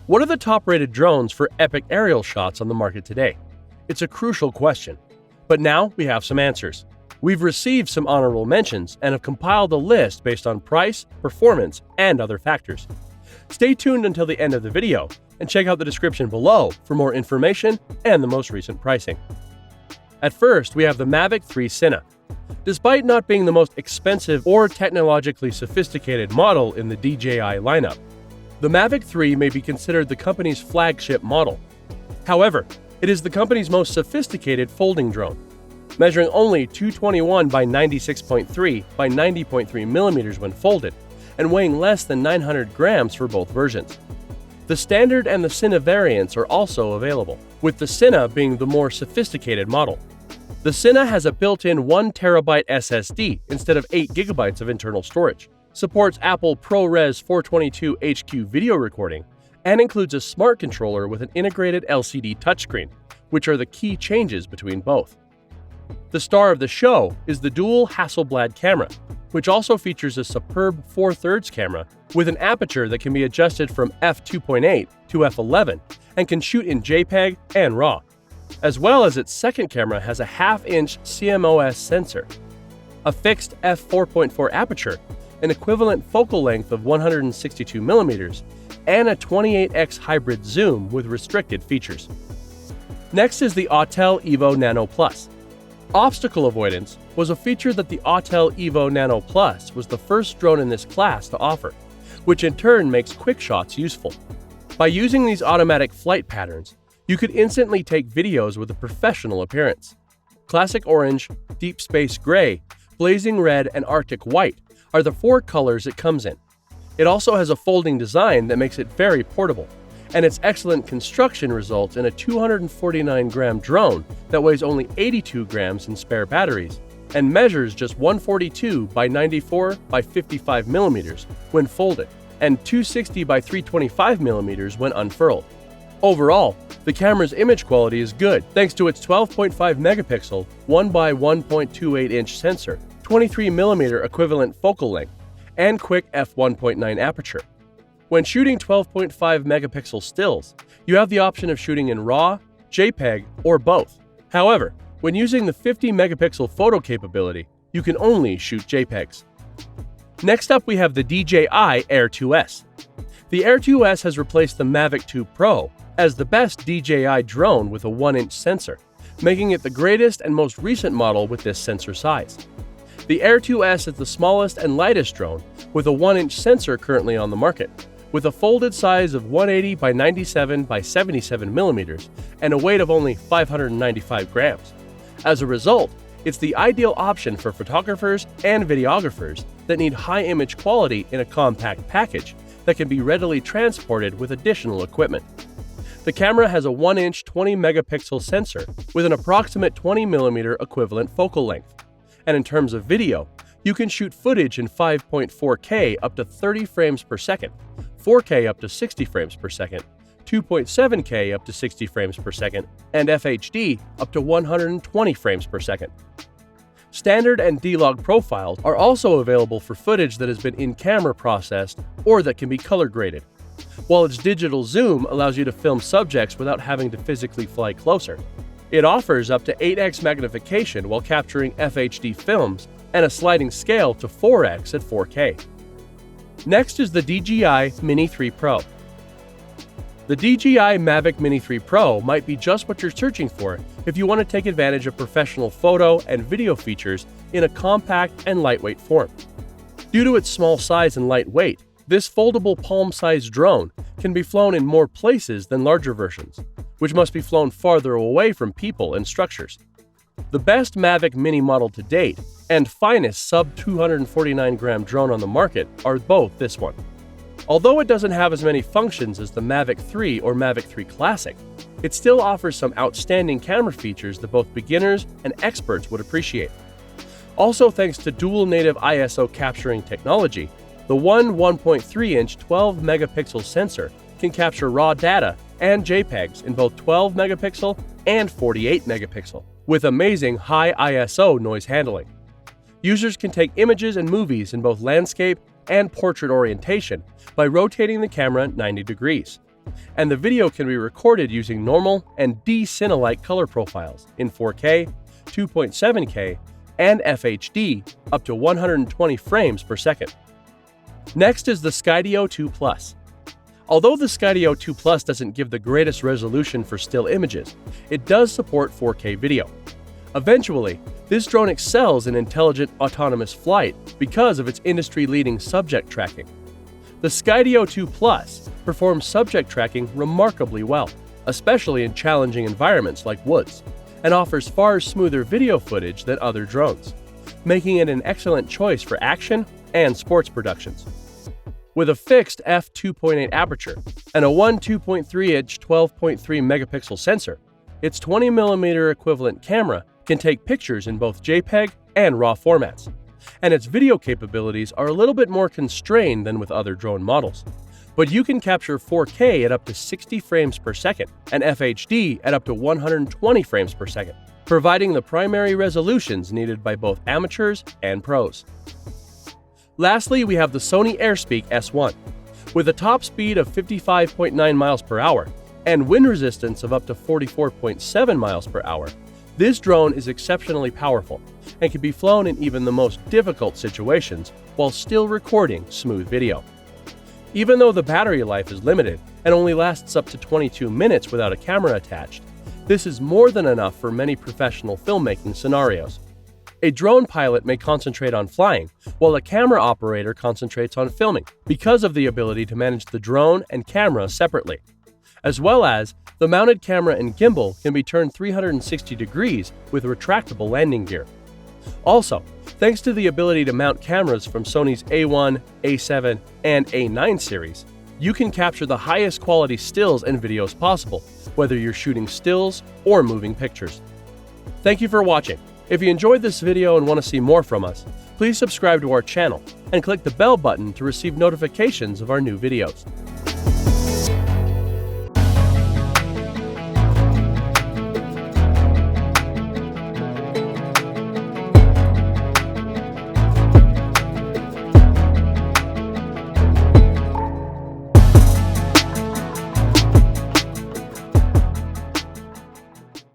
What are the top-rated drones for epic aerial shots on the market today? It's a crucial question, but now we have some answers. We've received some honorable mentions and have compiled a list based on price, performance, and other factors. Stay tuned until the end of the video and check out the description below for more information and the most recent pricing. At first, we have the Mavic 3 Cine. Despite not being the most expensive or technologically sophisticated model in the DJI lineup, the Mavic 3 may be considered the company's flagship model. However, it is the company's most sophisticated folding drone, measuring only 221 by 96.3 by 90.3 millimeters when folded, and weighing less than 900 grams for both versions. The Standard and the Cine variants are also available, with the Cine being the more sophisticated model. The Cine has a built-in 1 terabyte SSD instead of 8 gigabytes of internal storage, supports Apple ProRes 422 HQ video recording, and includes a smart controller with an integrated LCD touchscreen, which are the key changes between both. The star of the show is the dual Hasselblad camera, which also features a superb 4/3 camera with an aperture that can be adjusted from f2.8 to f11 and can shoot in JPEG and RAW, as well as its second camera has a half-inch CMOS sensor, a fixed f4.4 aperture, an equivalent focal length of 162 millimeters, and a 28x hybrid zoom with restricted features. Next is the Autel EVO Nano Plus. Obstacle avoidance was a feature that the Autel EVO Nano Plus was the first drone in this class to offer, which in turn makes quick shots useful. By using these automatic flight patterns, you could instantly take videos with a professional appearance. Classic orange, deep space gray, blazing red, and Arctic white are the 4 colors it comes in. It also has a folding design that makes it very portable, and its excellent construction results in a 249-gram drone that weighs only 82 grams in spare batteries and measures just 142 by 94 by 55 millimeters when folded and 260 by 325 millimeters when unfurled. Overall, the camera's image quality is good thanks to its 12.5 megapixel 1 by 1.28 inch sensor, 23 millimeter equivalent focal length, and quick f1.9 aperture. When shooting 12.5 megapixel stills, you have the option of shooting in RAW, JPEG, or both. However, when using the 50 megapixel photo capability, you can only shoot JPEGs. Next up, we have the DJI Air 2S. The Air 2S has replaced the Mavic 2 Pro as the best DJI drone with a 1-inch sensor, making it the greatest and most recent model with this sensor size. The Air 2S is the smallest and lightest drone with a 1-inch sensor currently on the market, with a folded size of 180 by 97 by 77 millimeters and a weight of only 595 grams. As a result, it's the ideal option for photographers and videographers that need high image quality in a compact package that can be readily transported with additional equipment. The camera has a 1-inch 20 megapixel sensor with an approximate 20 millimeter equivalent focal length. And in terms of video, you can shoot footage in 5.4K up to 30 frames per second, 4K up to 60 frames per second, 2.7K up to 60 frames per second, and FHD up to 120 frames per second. Standard and D-Log profiles are also available for footage that has been in-camera processed or that can be color graded, while its digital zoom allows you to film subjects without having to physically fly closer. It offers up to 8x magnification while capturing FHD films and a sliding scale to 4x at 4K. Next is the DJI Mini 3 Pro. The DJI Mavic Mini 3 Pro might be just what you're searching for if you want to take advantage of professional photo and video features in a compact and lightweight form. Due to its small size and light weight, this foldable palm-sized drone can be flown in more places than larger versions, which must be flown farther away from people and structures. The best Mavic Mini model to date and finest sub-249-gram drone on the market are both this one. Although it doesn't have as many functions as the Mavic 3 or Mavic 3 Classic, it still offers some outstanding camera features that both beginners and experts would appreciate. Also, thanks to dual native ISO capturing technology, the 1.3-inch 12-megapixel sensor can capture raw data and JPEGs in both 12 megapixel and 48 megapixel, with amazing high ISO noise handling. Users can take images and movies in both landscape and portrait orientation by rotating the camera 90 degrees, and the video can be recorded using normal and D-Cine-like color profiles in 4K, 2.7K, and FHD up to 120 frames per second. Next is the Skydio 2 Plus. Although the Skydio 2 Plus doesn't give the greatest resolution for still images, it does support 4K video. Eventually, this drone excels in intelligent autonomous flight because of its industry-leading subject tracking. The Skydio 2 Plus performs subject tracking remarkably well, especially in challenging environments like woods, and offers far smoother video footage than other drones, making it an excellent choice for action and sports productions. With a fixed f2.8 aperture and a 2.3-inch 12.3 megapixel sensor, its 20mm equivalent camera can take pictures in both JPEG and RAW formats, and its video capabilities are a little bit more constrained than with other drone models. But you can capture 4K at up to 60 frames per second and FHD at up to 120 frames per second, providing the primary resolutions needed by both amateurs and pros. Lastly, we have the Sony Airpeak S1. With a top speed of 55.9 miles per hour and wind resistance of up to 44.7 miles per hour, this drone is exceptionally powerful and can be flown in even the most difficult situations while still recording smooth video. Even though the battery life is limited and only lasts up to 22 minutes without a camera attached, this is more than enough for many professional filmmaking scenarios. A drone pilot may concentrate on flying, while a camera operator concentrates on filming because of the ability to manage the drone and camera separately. As well as, the mounted camera and gimbal can be turned 360 degrees with retractable landing gear. Also, thanks to the ability to mount cameras from Sony's A1, A7, and A9 series, you can capture the highest quality stills and videos possible, whether you're shooting stills or moving pictures. Thank you for watching. If you enjoyed this video and want to see more from us, please subscribe to our channel and click the bell button to receive notifications of our new videos.